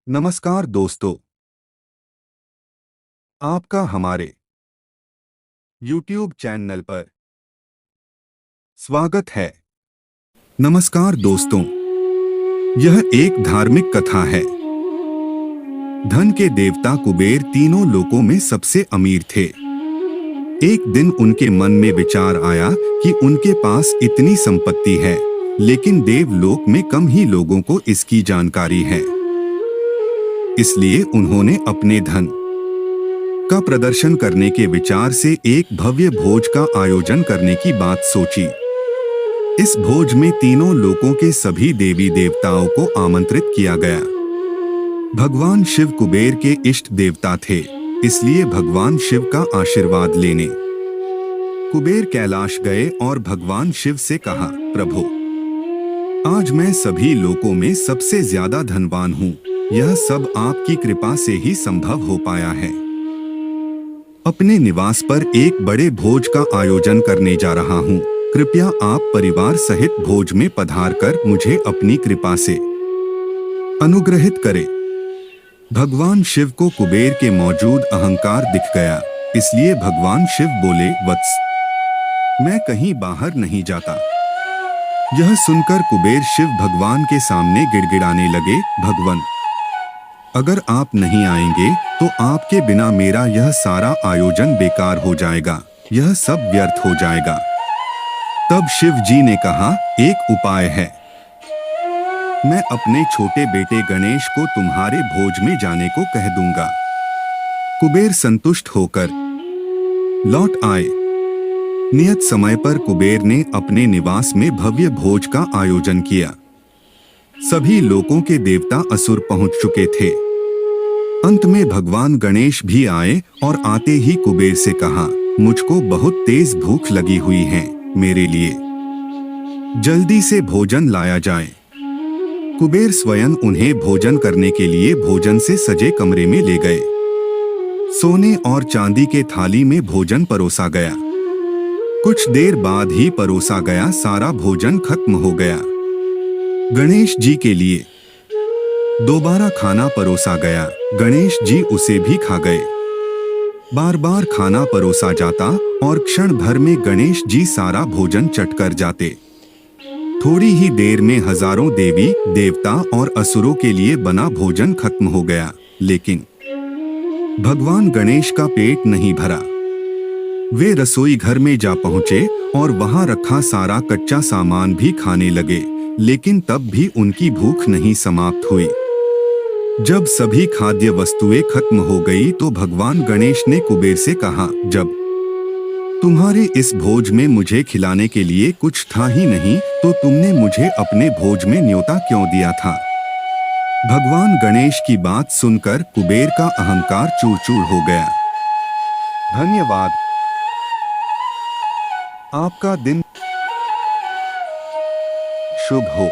नमस्कार दोस्तों, आपका हमारे YouTube चैनल पर स्वागत है। नमस्कार दोस्तों, यह एक धार्मिक कथा है। धन के देवता कुबेर तीनों लोकों में सबसे अमीर थे। एक दिन उनके मन में विचार आया कि उनके पास इतनी संपत्ति है, लेकिन देवलोक में कम ही लोगों को इसकी जानकारी है। इसलिए उन्होंने अपने धन का प्रदर्शन करने के विचार से एक भव्य भोज का आयोजन करने की बात सोची। इस भोज में तीनों लोकों के सभी देवी देवताओं को आमंत्रित किया गया। भगवान शिव कुबेर के इष्ट देवता थे, इसलिए भगवान शिव का आशीर्वाद लेने कुबेर कैलाश गए और भगवान शिव से कहा, प्रभु, आज मैं सभी लोकों में सबसे ज्यादा धनवान हूँ। यह सब आपकी कृपा से ही संभव हो पाया है। अपने निवास पर एक बड़े भोज का आयोजन करने जा रहा हूँ। कृपया आप परिवार सहित भोज में पधार कर मुझे अपनी कृपा से अनुग्रहित करें। भगवान शिव को कुबेर के मौजूद अहंकार दिख गया, इसलिए भगवान शिव बोले, वत्स, मैं कहीं बाहर नहीं जाता। यह सुनकर कुबेर शिव भगवान के सामने गिड़गिड़ाने लगे, भगवान, अगर आप नहीं आएंगे तो आपके बिना मेरा यह सारा आयोजन बेकार हो जाएगा, यह सब व्यर्थ हो जाएगा। तब शिव जी ने कहा, एक उपाय है। मैं अपने छोटे बेटे गणेश को तुम्हारे भोज में जाने को कह दूंगा। कुबेर संतुष्ट होकर लौट आए। नियत समय पर कुबेर ने अपने निवास में भव्य भोज का आयोजन किया। सभी लोकों के देवता असुर पहुंच चुके थे। अंत में भगवान गणेश भी आए और आते ही कुबेर से कहा, मुझको बहुत तेज भूख लगी हुई है, मेरे लिए जल्दी से भोजन लाया जाए। कुबेर स्वयं उन्हें भोजन करने के लिए भोजन से सजे कमरे में ले गए। सोने और चांदी के थाली में भोजन परोसा गया। कुछ देर बाद ही परोसा गया सारा भोजन खत्म हो गया। गणेश जी के लिए दोबारा खाना परोसा गया। गणेश जी उसे भी खा गए। बार बार खाना परोसा जाता और क्षण भर में गणेश जी सारा भोजन चट कर जाते। थोड़ी ही देर में हजारों देवी देवता और असुरों के लिए बना भोजन खत्म हो गया, लेकिन भगवान गणेश का पेट नहीं भरा। वे रसोई घर में जा पहुंचे और वहां रखा सारा कच्चा सामान भी खाने लगे, लेकिन तब भी उनकी भूख नहीं समाप्त हुई। जब सभी खाद्य वस्तुएं खत्म हो गई तो भगवान गणेश ने कुबेर से कहा, जब तुम्हारे इस भोज में मुझे खिलाने के लिए कुछ था ही नहीं, तो तुमने मुझे अपने भोज में न्योता क्यों दिया था? भगवान गणेश की बात सुनकर कुबेर का अहंकार चूर-चूर हो गया। धन्यवाद। आपका दिन शुभ हो।